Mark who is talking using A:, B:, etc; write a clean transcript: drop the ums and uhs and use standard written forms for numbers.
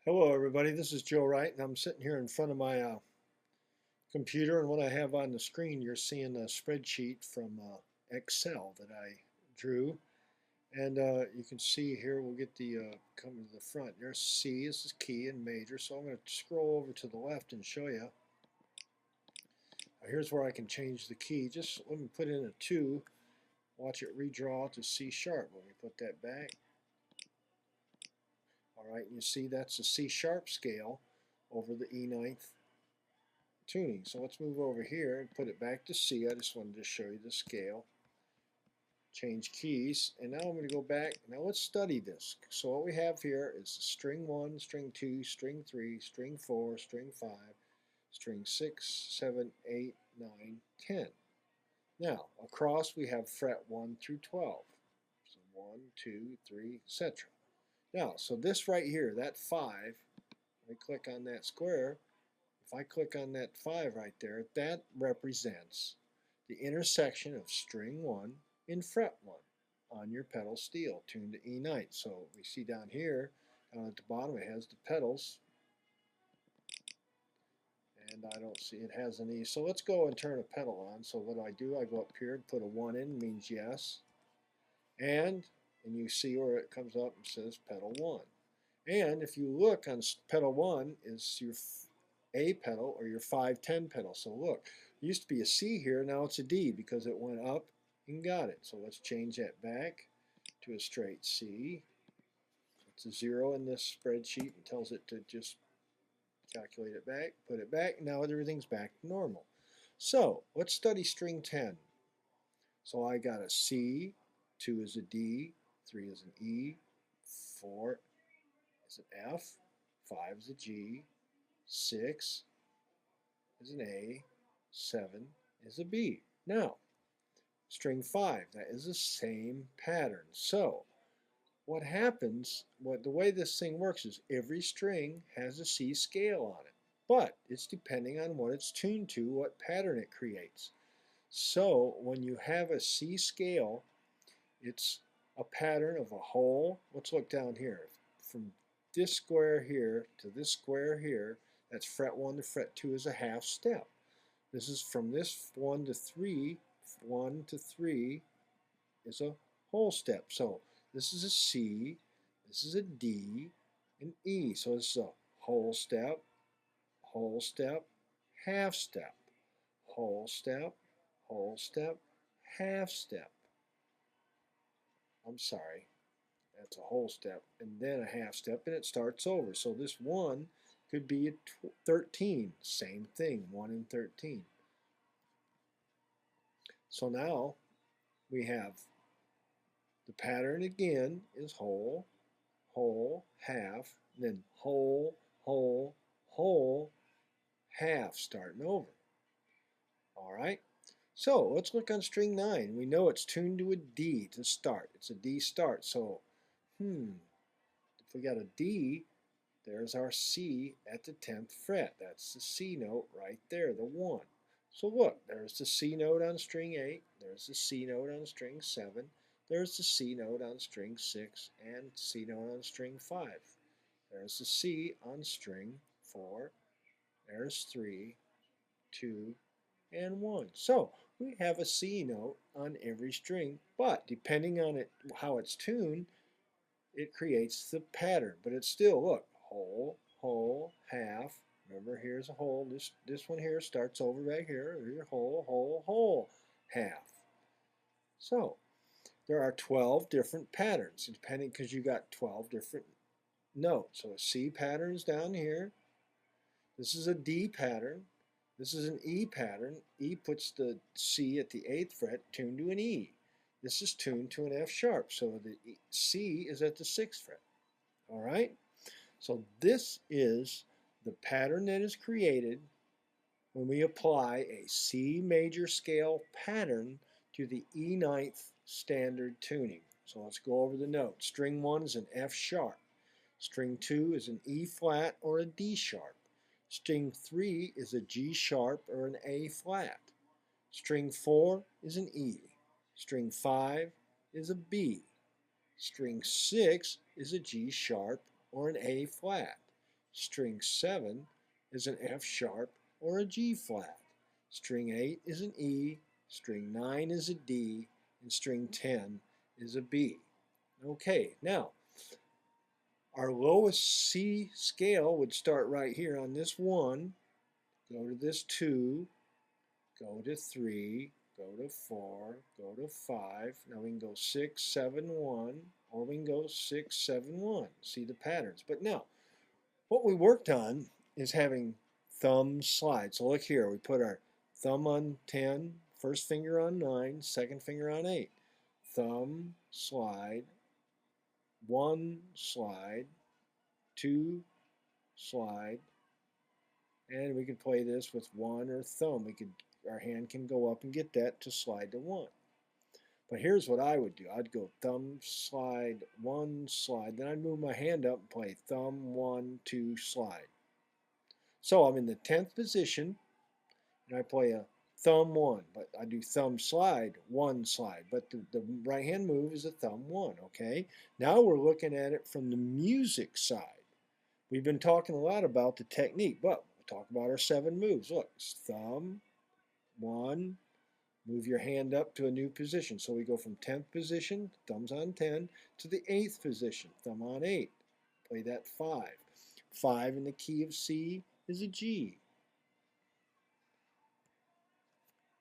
A: Hello everybody, this is Joe Wright and I'm sitting here in front of my computer, and what I have on the screen, you're seeing a spreadsheet from Excel that I drew, and you can see here, we'll get the coming to the front. There's C, this is key and major, so I'm going to scroll over to the left and show you. Here's where I can change the key. Just let me put in a 2, watch it redraw to C sharp. Let me put that back. Alright, and you see that's a C sharp scale over the E9th tuning. So let's move over here and put it back to C. I just wanted to show you the scale. Change keys, and now I'm going to go back. Now let's study this. So what we have here is string 1, string 2, string 3, string 4, string 5, string 6, 7, 8, 9, 10. Now across we have fret 1 through 12. So 1, 2, 3, etc. Now, so this right here, that 5, I click on that square. If I click on that 5 right there, that represents the intersection of string 1 and fret 1 on your pedal steel tuned to E9th. So we see down here, down at the bottom, it has the pedals, and I don't see it has an E. So let's go and turn a pedal on. So what do, I go up here and put a 1 in, means yes, and you see where it comes up and says pedal 1. And if you look on pedal 1 is your A pedal or your 5-10 pedal. So look, it used to be a C here, now it's a D because it went up and got it. So let's change that back to a straight C. It's a 0 in this spreadsheet and tells it to just calculate it back, put it back. Now everything's back to normal. So let's study string 10. So I got a C, 2 is a D, 3 is an E, 4 is an F, 5 is a G, 6 is an A, 7 is a B. Now, string 5, that is the same pattern. So, what happens, the way this thing works is every string has a C scale on it, but it's depending on what it's tuned to, what pattern it creates. So, when you have a C scale, it's a pattern of a whole. Let's look down here. From this square here to this square here, that's fret 1 to fret 2 is a half step. This is from this 1 to 3, 1 to 3 is a whole step. So this is a C, this is a D, and E. So it's a whole step, half step, whole step, half step. I'm sorry. That's a whole step, and then a half step, and it starts over. So this 1 could be a 13. Same thing, 1 and 13. So now we have the pattern again is whole, half, then whole, half, starting over. All right. So let's look on string 9. We know it's tuned to a D to start. It's a D start. So, if we got a D, there's our C at the 10th fret. That's the C note right there, the 1. So look, there's the C note on string 8, there's the C note on string 7, there's the C note on string 6, and C note on string 5. There's the C on string 4, there's 3, 2, and 1. So we have a C note on every string, but depending on how it's tuned, it creates the pattern. But it's still, look, whole, half. Remember, here's a whole. This one here starts over back here. Here's whole, half. So there are 12 different patterns, depending, because you got 12 different notes. So a C pattern is down here. This is a D pattern. This is an E pattern. E puts the C at the 8th fret, tuned to an E. This is tuned to an F sharp, so the C is at the 6th fret. All right? So this is the pattern that is created when we apply a C major scale pattern to the E9th standard tuning. So let's go over the notes. String 1 is an F sharp. String 2 is an E flat or a D sharp. String 3 is a G sharp or an A flat. String 4 is an E. String 5 is a B. String 6 is a G sharp or an A flat. String 7 is an F sharp or a G flat. String 8 is an E, string 9 is a D, and string 10 is a B. Okay, now our lowest C scale would start right here on this 1, go to this 2, go to 3, go to 4, go to 5. Now we can go 6, 7, 1, or we can go 6, 7, 1. See the patterns. But now, what we worked on is having thumb slide. So look here, we put our thumb on 10, first finger on 9, second finger on 8. Thumb, slide, 1, slide, 2, slide, and we can play this with 1 or thumb. Our hand can go up and get that to slide to 1. But here's what I would do. I'd go thumb, slide, 1, slide. Then I'd move my hand up and play thumb, 1, 2, slide. So I'm in the 10th position, and I play a thumb 1. But I do thumb, slide, 1, slide. But the right hand move is a thumb 1, okay? Now we're looking at it from the music side. We've been talking a lot about the technique, but we'll talk about our 7 moves. Look, thumb, 1, move your hand up to a new position. So we go from 10th position, thumbs on 10, to the 8th position, thumb on 8. Play that 5. 5 in the key of C is a G.